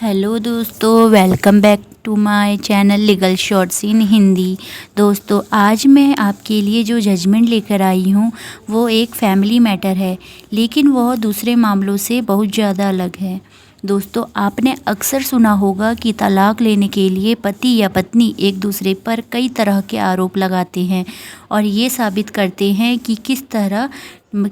Hello दोस्तों, welcome back to my channel legal shorts in Hindi. दोस्तों, आज मैं आपके लिए जो जजमेंट लेकर आई हूँ वो एक फैमिली मैटर है, लेकिन वह दूसरे मामलों से बहुत ज़्यादा अलग है। दोस्तों, आपने अक्सर सुना होगा कि तलाक लेने के लिए पति या पत्नी एक दूसरे पर कई तरह के आरोप लगाते हैं और ये साबित करते हैं कि किस तरह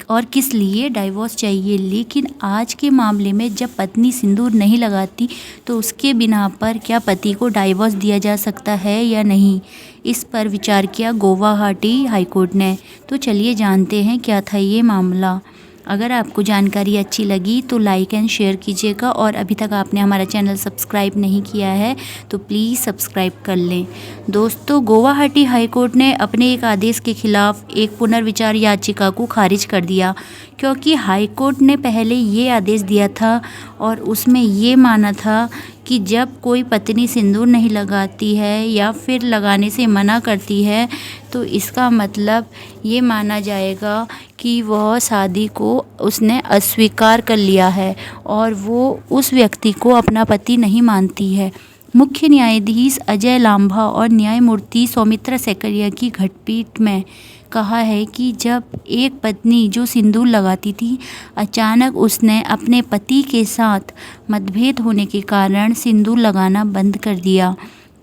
और किस लिए डाइवोर्स चाहिए। लेकिन आज के मामले में जब पत्नी सिंदूर नहीं लगाती तो उसके बिना पर क्या पति को डाइवोर्स दिया जा सकता है या नहीं, इस पर विचार किया गुवाहाटी हाईकोर्ट ने। तो चलिए जानते हैं क्या था ये मामला। अगर आपको जानकारी अच्छी लगी तो लाइक एंड शेयर कीजिएगा, और अभी तक आपने हमारा चैनल सब्सक्राइब नहीं किया है तो प्लीज़ सब्सक्राइब कर लें। दोस्तों, गुवाहाटी हाईकोर्ट ने अपने एक आदेश के खिलाफ एक पुनर्विचार याचिका को खारिज कर दिया, क्योंकि हाईकोर्ट ने पहले ये आदेश दिया था और उसमें ये माना था कि जब कोई पत्नी सिंदूर नहीं लगाती है या फिर लगाने से मना करती है तो इसका मतलब ये माना जाएगा कि वह शादी को उसने अस्वीकार कर लिया है और वो उस व्यक्ति को अपना पति नहीं मानती है। मुख्य न्यायाधीश अजय लांभा और न्यायमूर्ति सौमित्रा सैकरिया की खंडपीठ में कहा है कि जब एक पत्नी जो सिंदूर लगाती थी, अचानक उसने अपने पति के साथ मतभेद होने के कारण सिंदूर लगाना बंद कर दिया,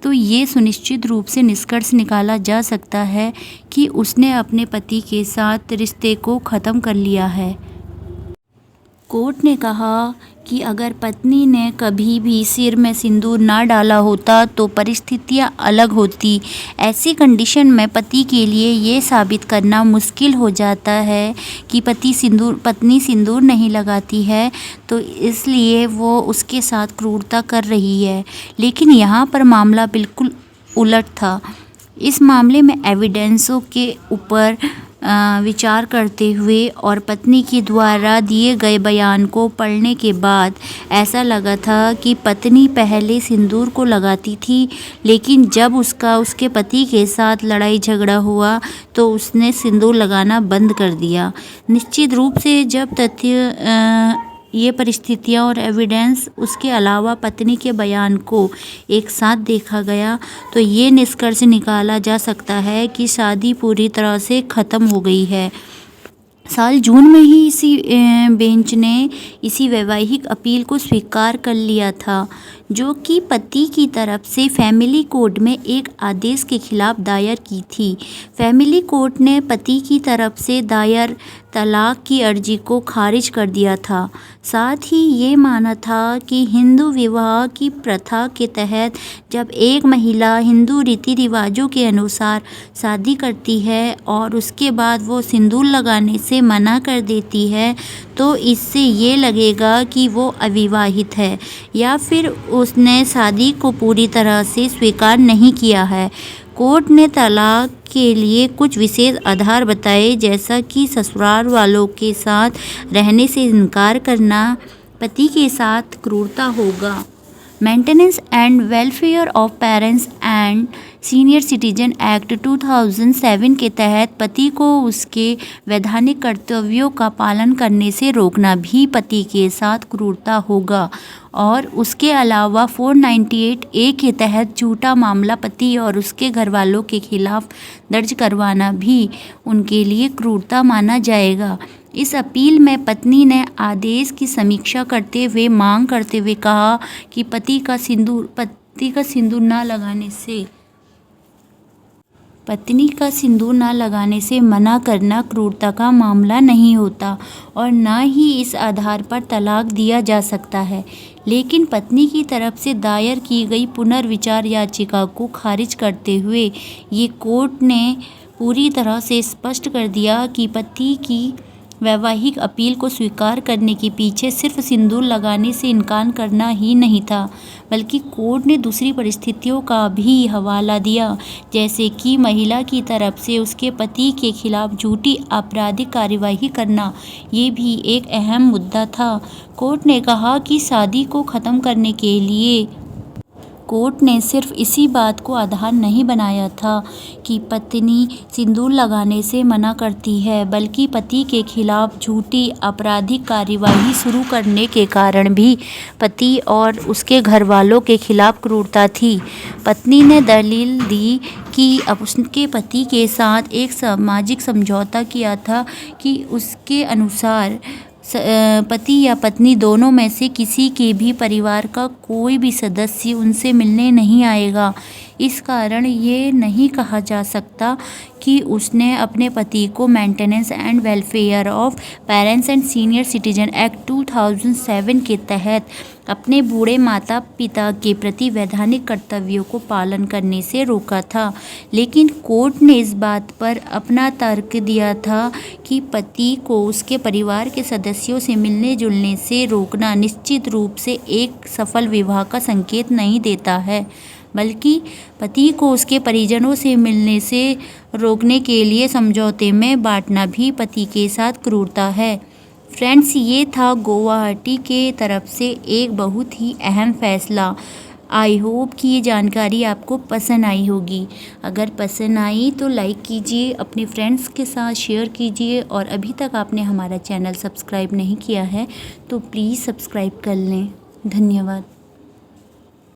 तो ये सुनिश्चित रूप से निष्कर्ष निकाला जा सकता है कि उसने अपने पति के साथ रिश्ते को ख़त्म कर लिया है। कोर्ट ने कहा कि अगर पत्नी ने कभी भी सिर में सिंदूर ना डाला होता तो परिस्थितियां अलग होती। ऐसी कंडीशन में पति के लिए ये साबित करना मुश्किल हो जाता है कि पत्नी सिंदूर नहीं लगाती है, तो इसलिए वो उसके साथ क्रूरता कर रही है। लेकिन यहाँ पर मामला बिल्कुल उलट था। इस मामले में एविडेंसों के ऊपर विचार करते हुए और पत्नी के द्वारा दिए गए बयान को पढ़ने के बाद ऐसा लगा था कि पत्नी पहले सिंदूर को लगाती थी, लेकिन जब उसके पति के साथ लड़ाई झगड़ा हुआ तो उसने सिंदूर लगाना बंद कर दिया। निश्चित रूप से जब तथ्य ये परिस्थितियाँ और एविडेंस उसके अलावा पत्नी के बयान को एक साथ देखा गया तो ये निष्कर्ष निकाला जा सकता है कि शादी पूरी तरह से ख़त्म हो गई है। साल जून में ही इसी बेंच ने इसी वैवाहिक अपील को स्वीकार कर लिया था, जो कि पति की तरफ से फैमिली कोर्ट में एक आदेश के खिलाफ दायर की थी। फैमिली कोर्ट ने पति की तरफ से दायर तलाक की अर्जी को खारिज कर दिया था। साथ ही ये माना था कि हिंदू विवाह की प्रथा के तहत जब एक महिला हिंदू रीति रिवाजों के अनुसार शादी करती है और उसके बाद वो सिंदूर लगाने से मना कर देती है तो इससे ये लगेगा कि वो अविवाहित है या फिर उसने शादी को पूरी तरह से स्वीकार नहीं किया है। कोर्ट ने तलाक के लिए कुछ विशेष आधार बताए, जैसा कि ससुराल वालों के साथ रहने से इनकार करना, पति के साथ क्रूरता होगा, maintenance and welfare of parents and senior citizen act 2007 के तहत पति को उसके वैधानिक कर्तव्यों का पालन करने से रोकना भी पति के साथ क्रूरता होगा, और उसके अलावा 498A के तहत झूठा मामला पति और उसके घरवालों के खिलाफ दर्ज करवाना भी उनके लिए क्रूरता माना जाएगा। इस अपील में पत्नी ने आदेश की समीक्षा करते हुए मांग करते हुए कहा कि पति का सिंदूर ना लगाने से मना करना क्रूरता का मामला नहीं होता और ना ही इस आधार पर तलाक दिया जा सकता है। लेकिन पत्नी की तरफ से दायर की गई पुनर्विचार याचिका को खारिज करते हुए ये कोर्ट ने पूरी तरह से स्पष्ट कर दिया कि पति की वैवाहिक अपील को स्वीकार करने के पीछे सिर्फ सिंदूर लगाने से इनकार करना ही नहीं था, बल्कि कोर्ट ने दूसरी परिस्थितियों का भी हवाला दिया, जैसे कि महिला की तरफ से उसके पति के खिलाफ झूठी आपराधिक कार्यवाही करना। ये भी एक अहम मुद्दा था। कोर्ट ने कहा कि शादी को ख़त्म करने के लिए कोर्ट ने सिर्फ इसी बात को आधार नहीं बनाया था कि पत्नी सिंदूर लगाने से मना करती है, बल्कि पति के खिलाफ झूठी आपराधिक कार्यवाही शुरू करने के कारण भी पति और उसके घर वालों के खिलाफ क्रूरता थी। पत्नी ने दलील दी कि अब उसके पति के साथ एक सामाजिक समझौता किया था कि उसके अनुसार पति या पत्नी दोनों में से किसी के भी परिवार का कोई भी सदस्य उनसे मिलने नहीं आएगा। इस कारण ये नहीं कहा जा सकता कि उसने अपने पति को maintenance and welfare of parents and senior citizen act 2007 के तहत अपने बूढ़े माता पिता के प्रति वैधानिक कर्तव्यों को पालन करने से रोका था। लेकिन कोर्ट ने इस बात पर अपना तर्क दिया था कि पति को उसके परिवार के सदस्यों से मिलने जुलने से रोकना निश्चित रूप से एक सफल विवाह का संकेत नहीं देता है, बल्कि पति को उसके परिजनों से मिलने से रोकने के लिए समझौते में बांटना भी पति के साथ क्रूरता है। फ्रेंड्स, ये था गुवाहाटी के तरफ से एक बहुत ही अहम फैसला। आई होप कि ये जानकारी आपको पसंद आई होगी। अगर पसंद आई तो लाइक कीजिए, अपने फ्रेंड्स के साथ शेयर कीजिए, और अभी तक आपने हमारा चैनल सब्सक्राइब नहीं किया है तो प्लीज़ सब्सक्राइब कर लें। धन्यवाद।